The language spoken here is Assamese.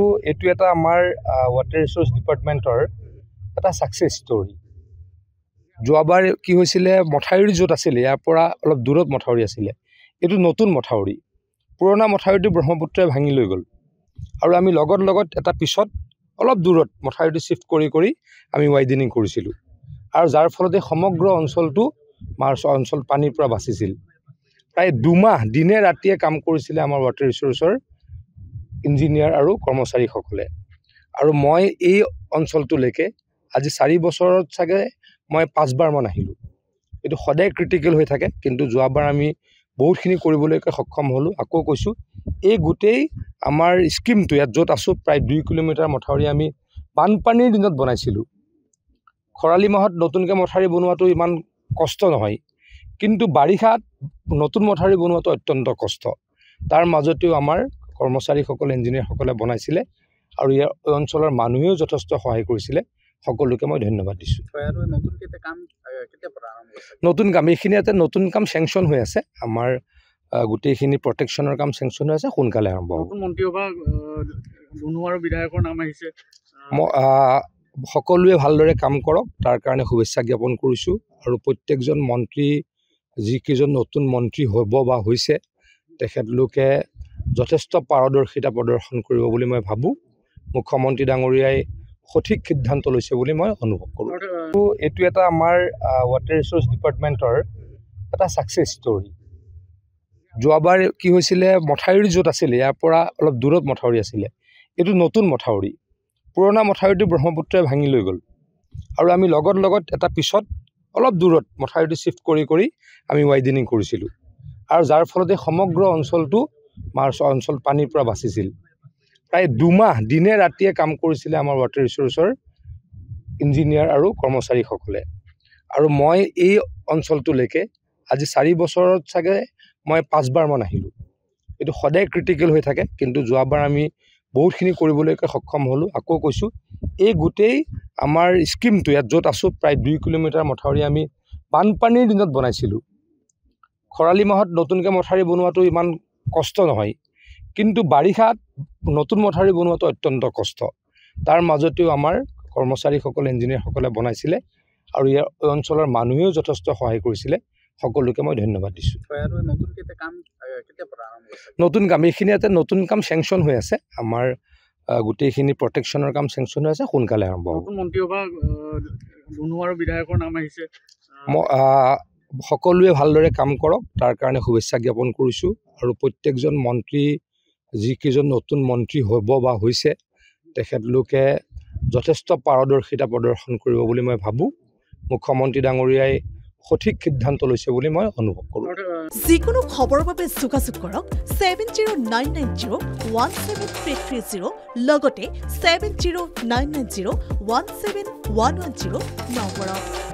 এইটো এটা আমাৰ ৱাটাৰ ৰিচোৰ্চ ডিপাৰ্টমেণ্টৰ এটা ছাকচেছ ষ্টৰী। যোৱাবাৰ কি হৈছিলে, মথাউৰি য'ত আছিলে ইয়াৰ পৰা অলপ দূৰত মথাউৰি আছিলে, এইটো নতুন মথাউৰি। পুৰণা মথাউৰিটো ব্ৰহ্মপুত্ৰই ভাঙি লৈ গ'ল আৰু আমি লগত এটা পিছত অলপ দূৰত মথাউৰিটো শ্বিফ্ট কৰি আমি ৱাইডেনিং কৰিছিলোঁ আৰু যাৰ ফলতে সমগ্ৰ অঞ্চলটো অঞ্চল পানীৰ পৰা বাচিছিল। প্ৰায় 2 মাহ দিনে ৰাতিয়ে কাম কৰিছিলে আমাৰ ৱাটাৰ ৰিচোৰ্চৰ ইঞ্জিনিয়াৰ আৰু কৰ্মচাৰীসকলে। আৰু মই এই অঞ্চলটোলৈকে আজি 4 বছৰত চাগে মই 5বাৰমান আহিলোঁ। এইটো সদায় ক্ৰিটিকেল হৈ থাকে, কিন্তু যোৱাবাৰ আমি বহুতখিনি কৰিবলৈকে সক্ষম হ'লোঁ। আকৌ কৈছোঁ, এই গোটেই আমাৰ স্কিমটো ইয়াত য'ত আছোঁ প্ৰায় 2 কিলোমিটাৰ মথাউৰি আমি বানপানীৰ দিনত বনাইছিলোঁ। খৰালি মাহত নতুনকৈ মথাউৰি বনোৱাটো ইমান কষ্ট নহয়, কিন্তু বাৰিষাত নতুন মথাউৰি বনোৱাটো অত্যন্ত কষ্ট। তাৰ মাজতেও আমাৰ কৰ্মচাৰীসকলে ইঞ্জিনিয়াৰসকলে বনাইছিলে আৰু ইয়াৰ অঞ্চলৰ মানুহেও যথেষ্ট সহায় কৰিছিলে। সকলোকে মই ধন্যবাদ দিছোঁ। নতুন কাম এইখিনি ইয়াতে নতুন কাম চেংচন হৈ আছে। আমাৰ গোটেইখিনি প্ৰটেকশ্যনৰ কাম চেংচন হৈ আছে, সোনকালে আৰম্ভ হ'ব। সকলোৱে ভালদৰে কাম কৰক, তাৰ কাৰণে শুভেচ্ছা জ্ঞাপন কৰিছোঁ। আৰু প্ৰত্যেকজন মন্ত্ৰী, যিকেইজন নতুন মন্ত্ৰী হ'ব বা হৈছে, তেখেতলোকে যথেষ্ট পাৰদৰ্শিতা প্ৰদৰ্শন কৰিব বুলি মই ভাবোঁ। মুখ্যমন্ত্ৰী ডাঙৰীয়াই সঠিক সিদ্ধান্ত লৈছে বুলি মই অনুভৱ কৰোঁ। এইটো এটা আমাৰ ৱাটাৰ ৰিচোৰ্চ ডিপাৰ্টমেণ্টৰ এটা ছাকচেছ ষ্টৰী। যোৱাবাৰ কি হৈছিলে, মথাউৰি য'ত আছিলে ইয়াৰ পৰা অলপ দূৰত মথাউৰি আছিলে, এইটো নতুন মথাউৰি। পুৰণা মথাউৰিটো ব্ৰহ্মপুত্ৰই ভাঙি লৈ গ'ল আৰু আমি লগত এটা পিছত অলপ দূৰত মথাউৰিটো শ্বিফ্ট কৰি আমি ৱাইডেনিং কৰিছিলোঁ আৰু যাৰ ফলতে সমগ্ৰ অঞ্চলটো অঞ্চল পানীৰ পৰা বাচিছিল। প্ৰায় 2 মাহ দিনে ৰাতিয়ে কাম কৰিছিলে আমাৰ ৱাটাৰ ৰিচোৰ্চৰ ইঞ্জিনিয়াৰ আৰু কৰ্মচাৰীসকলে। আৰু মই এই অঞ্চলটোলৈকে আজি 4 বছৰত চাগে মই 5বাৰমান আহিলোঁ। এইটো সদায় ক্ৰিটিকেল হৈ থাকে, কিন্তু যোৱাবাৰ আমি বহুতখিনি কৰিবলৈকে সক্ষম হ'লোঁ। আকৌ কৈছোঁ, এই গোটেই আমাৰ স্কিমটো ইয়াত য'ত আছোঁ প্ৰায় 2 কিলোমিটাৰ মথাউৰি আমি বানপানীৰ দিনত বনাইছিলোঁ। খৰালি মাহত নতুনকৈ মথাউৰি বনোৱাটো ইমান কষ্ট নহয়, কিন্তু বাৰিষাত নতুন মথাউৰি বনোৱাটো অত্যন্ত কষ্ট। তাৰ মাজতেও আমাৰ কৰ্মচাৰীসকলে ইঞ্জিনিয়াৰসকলে বনাইছিলে আৰু ইয়াৰ অঞ্চলৰ মানুহেও যথেষ্ট সহায় কৰিছিলে। সকলোকে মই ধন্যবাদ দিছোঁ। নতুন কাম এইখিনি ইয়াতে নতুন কাম চেংচন হৈ আছে। আমাৰ গোটেইখিনি প্ৰটেকশ্যনৰ কাম চেংচন হৈ আছে, সোনকালে আৰম্ভ হ'ব। সকলোৱে ভালদৰে কাম কৰক, তাৰ কাৰণে শুভেচ্ছা জ্ঞাপন কৰিছোঁ। আৰু প্ৰত্যেকজন মন্ত্ৰী, যিকেইজন নতুন মন্ত্ৰী হ'ব বা হৈছে, তেখেতলোকে যথেষ্ট পাৰদৰ্শিতা প্ৰদৰ্শন কৰিব বুলি মই ভাবোঁ। মুখ্যমন্ত্ৰী ডাঙৰীয়াই সঠিক সিদ্ধান্ত লৈছে বুলি মই অনুভৱ কৰোঁ। যিকোনো খবৰৰ বাবে যোগাযোগ কৰক 7099017330 লগতে 7099017110 নম্বৰত।